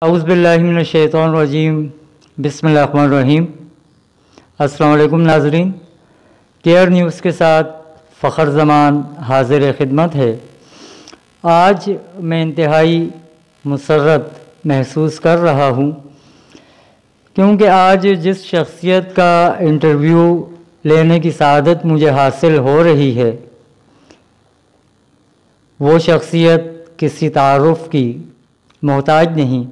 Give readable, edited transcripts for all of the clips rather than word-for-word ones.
औज़ु बिल्लाहि मिनश शैतानिर रजीम बिस्मिल्लाहिर्रहमानिर रहीम। अस्सलामु अलैकुम नाज़रीन, केयर न्यूज़ के साथ फ़खर ज़मान हाज़िर खिदमत है। आज मैं इंतहाई मुसर्रत महसूस कर रहा हूँ क्योंकि आज जिस शख्सियत का इंटरव्यू लेने की सआदत मुझे हासिल हो रही है वो शख्सियत किसी तारुफ़ की मोहताज नहीं।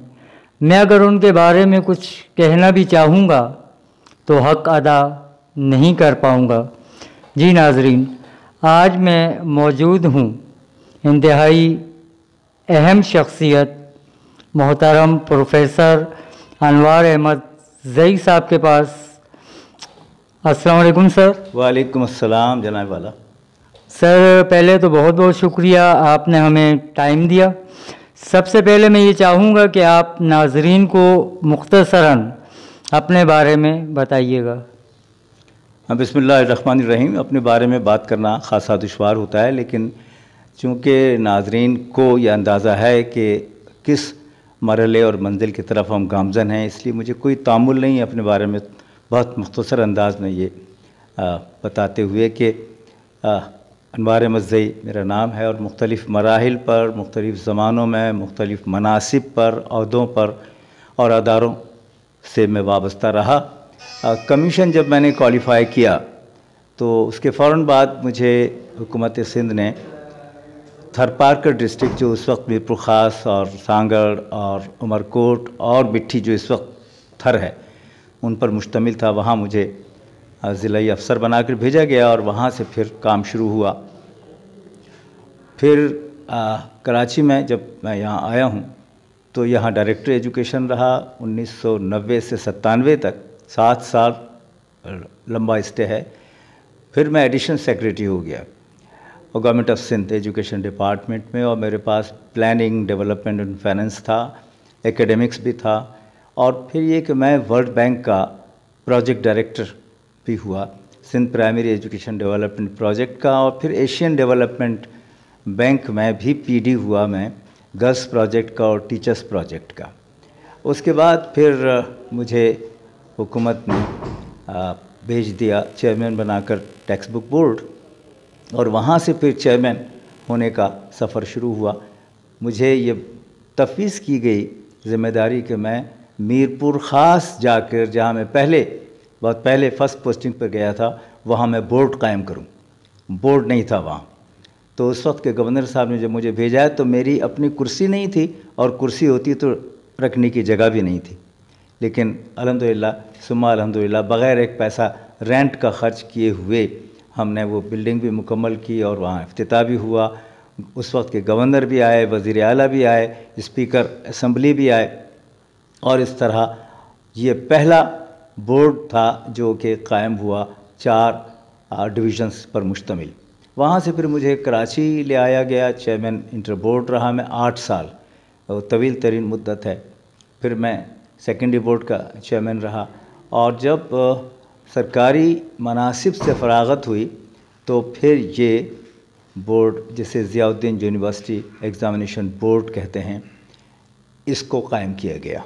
मैं अगर उनके बारे में कुछ कहना भी चाहूँगा तो हक़ अदा नहीं कर पाऊँगा। जी नाज़रीन, आज मैं मौजूद हूँ इंतहाई अहम शख्सियत मोहतरम प्रोफेसर अनवार अहमद ज़ई साहब के पास। अस्सलाम वालेकुम सर। वालेकुम अस्सलाम जनाब वाला। सर पहले तो बहुत बहुत शुक्रिया, आपने हमें टाइम दिया। सबसे पहले मैं ये चाहूँगा कि आप नाज़रीन को मुख्तसरन अपने बारे में बताइएगा। बिस्मिल्लाहिर्रहमानिर्रहीम। अपने बारे में बात करना ख़ासा दुश्वार होता है, लेकिन चूँकि नाज़रीन को यह अंदाज़ा है कि किस मरहले और मंजिल की तरफ हम गामज़न हैं, इसलिए मुझे कोई तामुल नहीं अपने बारे में बहुत मुख्तसर अंदाज में ये बताते हुए कि अनवार अहमद ज़ई मेरा नाम है और मुख्तलिफ़ मराहिल पर, मुख्तलिफ़ ज़मानों में, मुख्तलिफ़ मनासिब पर, ओहदों पर और अदारों से मैं वाबस्ता रहा। कमीशन जब मैंने क्वालिफ़ाई किया तो उसके फ़ौरन बाद मुझे हुकूमत सिंध ने थरपारकर डिस्ट्रिक्ट, जो उस वक्त मीरपुर ख़ास और सांगड़ और उमरकोट और बिट्ठी जो इस वक्त थर है उन पर मुश्तमिल था, वहाँ मुझे ज़िलाई अफ़सर बनाकर भेजा गया और वहाँ से फिर काम शुरू हुआ। फिर कराची में जब मैं यहाँ आया हूँ तो यहाँ डायरेक्टर एजुकेशन रहा 1990 से 97 तक, 7 साल लंबा स्टे है। फिर मैं एडिशनल सेक्रेटरी हो गया और government of Sindh education department में, और मेरे पास प्लानिंग, डेवलपमेंट एंड फाइनेंस था, एकेडमिक्स भी था, और फिर ये कि मैं वर्ल्ड बैंक का प्रोजेक्ट डायरेक्टर भी हुआ, Sindh primary education development project का, और फिर एशियन डेवलपमेंट बैंक में भी पीडी हुआ मैं, गर्ल्स प्रोजेक्ट का और टीचर्स प्रोजेक्ट का। उसके बाद फिर मुझे हुकूमत ने भेज दिया चेयरमैन बनाकर टेक्स्ट बुक बोर्ड, और वहाँ से फिर चेयरमैन होने का सफ़र शुरू हुआ। मुझे ये तफवीज़ की गई ज़िम्मेदारी कि मैं मीरपुर ख़ास जाकर, जहाँ मैं बहुत पहले फ़र्स्ट पोस्टिंग पर गया था, वहाँ मैं बोर्ड कायम करूँ। बोर्ड नहीं था वहाँ, तो उस वक्त के गवर्नर साहब ने जब मुझे भेजा है तो मेरी अपनी कुर्सी नहीं थी, और कुर्सी होती तो रखने की जगह भी नहीं थी, लेकिन अल्हम्दुलिल्लाह सुम्मा अल्हम्दुलिल्लाह बग़ैर एक पैसा रेंट का ख़र्च किए हुए हमने वो बिल्डिंग भी मुकम्मल की और वहाँ इफ्तिताह भी हुआ। उस वक्त के गवर्नर भी आए, वज़ीर आला भी आए, स्पीकर असम्बली भी आए, और इस तरह ये पहला बोर्ड था जो कि कायम हुआ 4 डिवीज़न्स पर मुश्तमिल। वहाँ से फिर मुझे कराची ले आया गया, चेयरमैन इंटर बोर्ड रहा मैं 8 साल, तवील तरीन मुद्दत है। फिर मैं सेकेंडरी बोर्ड का चेयरमैन रहा, और जब सरकारी मनासिब से फ़राग़त हुई तो फिर ये बोर्ड, जिसे ज़ियाउद्दीन यूनिवर्सिटी एग्ज़ामिनेशन बोर्ड कहते हैं, इसको कायम किया गया।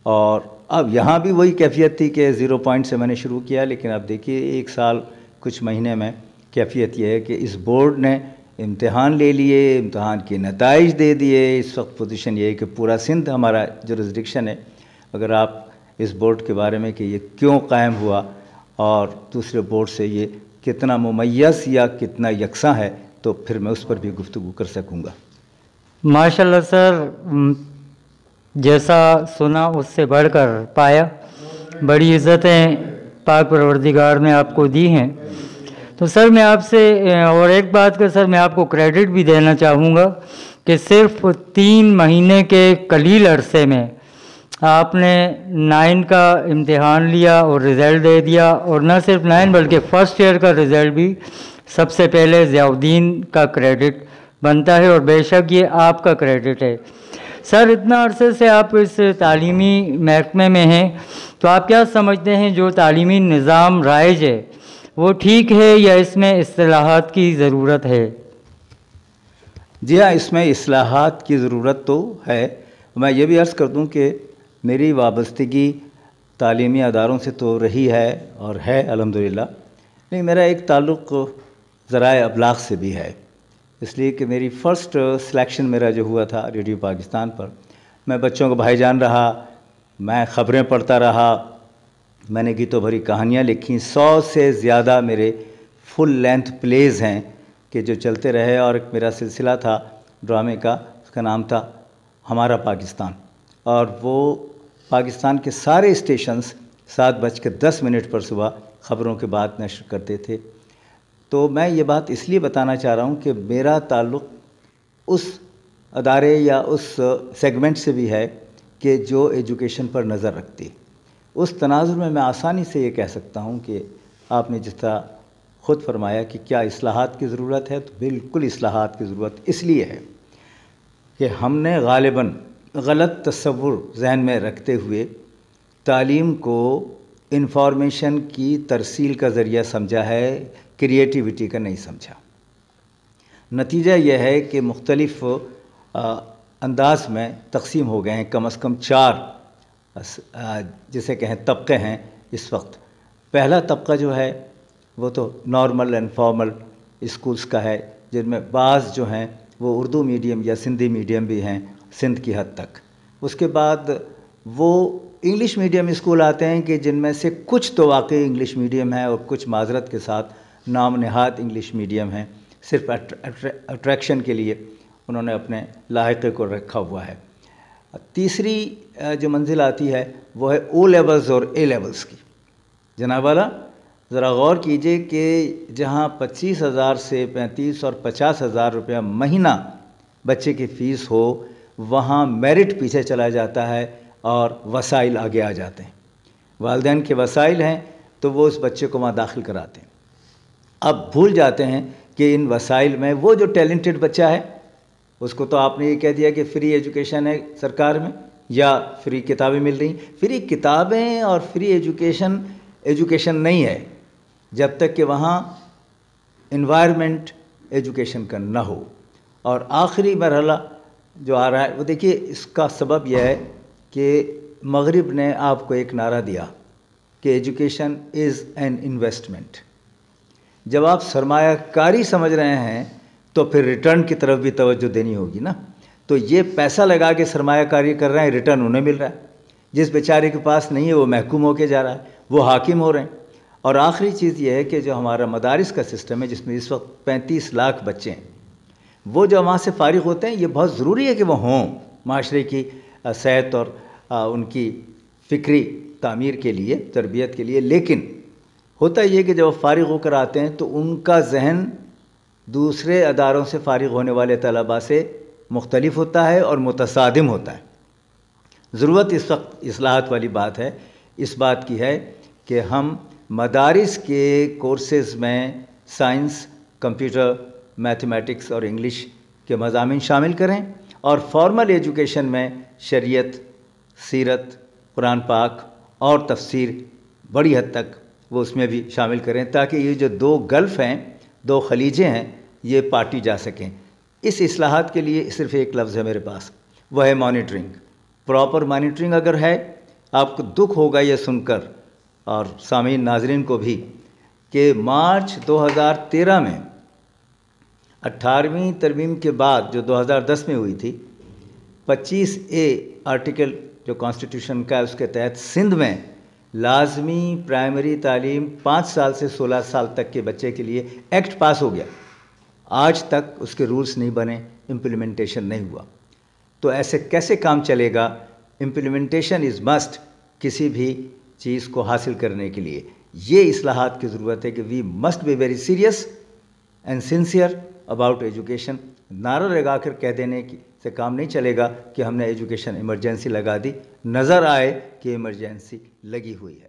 और अब यहाँ भी वही कैफियत थी कि 0 पॉइंट से मैंने शुरू किया, लेकिन अब देखिए 1 साल कुछ महीने में कैफियत यह है कि इस बोर्ड ने इम्तिहान ले लिए, इम्तिहान के नताइज दे दिए। इस वक्त पोजीशन ये है कि पूरा सिंध हमारा जुरिस्डिक्शन है। अगर आप इस बोर्ड के बारे में कि ये क्यों कायम हुआ और दूसरे बोर्ड से ये कितना मुमय्यज़ या कितना यकसां है, तो फिर मैं उस पर भी गुफ्तगू कर सकूँगा। माशाल्लाह सर, जैसा सुना उससे बढ़कर पाया। बड़ी इज़्ज़तें पाक परवरदिगार ने आपको दी हैं। तो सर मैं आपसे और एक बात का सर मैं आपको क्रेडिट भी देना चाहूँगा कि सिर्फ 3 महीने के कलील अरसे में आपने 9 का इम्तिहान लिया और रिज़ल्ट दे दिया, और न सिर्फ 9 बल्कि फ़र्स्ट ईयर का रिज़ल्ट भी सबसे पहले ज़ियाउद्दीन का क्रेडिट बनता है, और बेशक ये आपका क्रेडिट है। सर इतना अरसे से आप इस तालीमी महकमे में हैं, तो आप क्या समझते हैं जो तालीमी निज़ाम राइज है वो ठीक है या इसमें इस्लाहात की ज़रूरत है? जी हाँ, इसमें इस्लाहात की ज़रूरत तो है, میں یہ بھی عرض کر دوں کہ میری وابستگی تعلیمی اداروں سے تو رہی ہے اور ہے الحمدللہ، لیکن میرا ایک تعلق ذرائع ابلاغ سے بھی ہے، اس لیے کہ میری فرسٹ سلیکشن میرا جو ہوا تھا ریڈیو پاکستان پر، میں بچوں کا بھائی جان رہا، میں خبریں پڑھتا رہا، میں نے گیتوں بھری کہانیاں لکھیں، 100 سے زیادہ میرے فل لینتھ پلیز ہیں کہ جو چلتے رہے، اور ایک میرا سلسلہ تھا ڈرامے کا، اس کا نام تھا ہمارا پاکستان، اور وہ پاکستان کے سارے اسٹیشنز 7:10 پر صبح خبروں کے بعد نشر کرتے تھے۔ تو میں یہ بات اس لیے بتانا چاہ رہا ہوں کہ میرا تعلق اس ادارے یا اس سیگمنٹ سے بھی ہے کہ جو ایجوکیشن پر نظر رکھتی۔ اس تناظر میں آسانی سے یہ کہہ سکتا ہوں کہ آپ نے جس طرح خود فرمایا کہ کیا اصلاحات کی ضرورت ہے، تو بالکل اصلاحات کی ضرورت اس لیے ہے کہ ہم نے غالباً غلط تصور ذہن میں رکھتے ہوئے تعلیم کو انفارمیشن کی ترسیل کا ذریعہ سمجھا ہے، کریٹیوٹی کا نہیں سمجھا۔ نتیجہ یہ ہے کہ مختلف انداز میں تقسیم ہو گئے ہیں، کم از کم 4 جسے کہیں طبقے ہیں اس وقت۔ پہلا طبقہ جو ہے وہ تو نارمل اینڈ فارمل اسکولز کا ہے، جن میں بعض جو ہیں وہ اردو میڈیم یا سندھی میڈیم بھی ہیں سندھ کی حد تک۔ اس کے بعد وہ انگلش میڈیم اسکول آتے ہیں کہ جن میں سے کچھ تو واقعی انگلش میڈیم ہے اور کچھ معذرت کے ساتھ نام نہاد انگلش میڈیم ہیں، صرف اٹریکشن کے لیے انہوں نے اپنے لاحقے کو رکھا ہوا ہے۔ تیسری جو منزل آتی ہے وہ ہے او لیولز اور اے لیولز کی۔ جناب والا ذرا غور کیجئے کہ جہاں 25,000 سے 35 اور 50,000 روپیہ مہینہ بچے کی فیس ہو، وہاں میرٹ پیچھے چلا جاتا ہے اور وسائل آگے آ جاتے ہیں۔ والدین کے وسائل ہیں تو وہ اس بچے کو وہاں داخل کراتے ہیں۔ اب بھول جاتے ہیں کہ ان وسائل میں وہ جو ٹیلنٹڈ بچہ ہے اس کو تو آپ نے یہ کہہ دیا کہ فری ایجوکیشن ہے سرکار میں یا فری کتابیں مل رہی ہیں۔ فری کتابیں اور فری ایجوکیشن نہیں ہے جب تک کہ وہاں انوائرمنٹ ایجوکیشن کا نہ ہو۔ اور آخری مرحلہ جو آ رہا ہے وہ دیکھیے، اس کا سبب یہ ہے کہ مغرب نے آپ کو ایک نعرہ دیا کہ ایجوکیشن از این انویسٹمنٹ۔ جب آپ سرمایہ کاری سمجھ رہے ہیں تو پھر ریٹرن کی طرف بھی توجہ دینی ہوگی نا۔ تو یہ پیسہ لگا کے سرمایہ کاری کر رہے ہیں، ریٹرن انہیں مل رہا ہے، جس بیچارے کے پاس نہیں ہے وہ محکوم ہو کے جا رہا ہے، وہ حاکم ہو رہے ہیں۔ اور آخری چیز یہ ہے کہ جو ہمارا مدارس کا سسٹم ہے جس میں اس وقت 35 لاکھ بچے ہیں، وہ جو وہاں سے فارغ ہوتے ہیں، یہ بہت ضروری ہے کہ وہ ہوں معاشرے کی صحت اور ان کی فکری تعمیر کے لیے، تربیت کے لیے، لیکن ہوتا یہ کہ جب وہ فارغ ہو کر آتے ہیں تو ان کا ذہن دوسرے اداروں سے فارغ ہونے والے طلباء سے مختلف ہوتا ہے اور متصادم ہوتا ہے۔ ضرورت اس وقت اصلاحات والی بات ہے، اس بات کی ہے کہ ہم مدارس کے کورسز میں سائنس، کمپیوٹر، میتھمیٹکس اور انگلش کے مضامین شامل کریں، اور فارمل ایجوکیشن میں شریعت، سیرت، قرآن پاک اور تفسیر بڑی حد تک وہ اس میں بھی شامل کریں، تاکہ یہ جو 2 گلف ہیں، 2 خلیجیں ہیں، یہ پاٹی جا سکیں۔ اس اصلاحات کے لیے صرف ایک لفظ ہے میرے پاس، وہ ہے مانیٹرنگ۔ پراپر مانیٹرنگ اگر ہے، آپ کو دکھ ہوگا یہ سن کر، اور سامعین ناظرین کو بھی، کہ مارچ 2013 میں 18ویں ترمیم کے بعد جو 2010 میں ہوئی تھی، 25A آرٹیکل جو کانسٹیٹیوشن کا ہے اس کے تحت سندھ میں لازمی پرائمری تعلیم 5 سال سے 16 سال تک کے بچے کے لیے ایکٹ پاس ہو گیا۔ آج تک اس کے رولز نہیں بنے، امپلیمنٹیشن نہیں ہوا۔ تو ایسے کیسے کام چلے گا؟ امپلیمنٹیشن از مسٹ کسی بھی چیز کو حاصل کرنے کے لیے۔ یہ اصلاحات کی ضرورت ہے کہ we must be very serious and sincere about education. نعرہ لگا کر کہہ دینے سے کام نہیں چلے گا کہ ہم نے ایجوکیشن ایمرجنسی لگا دی، نظر آئے کہ ایمرجنسی لگی ہوئی ہے۔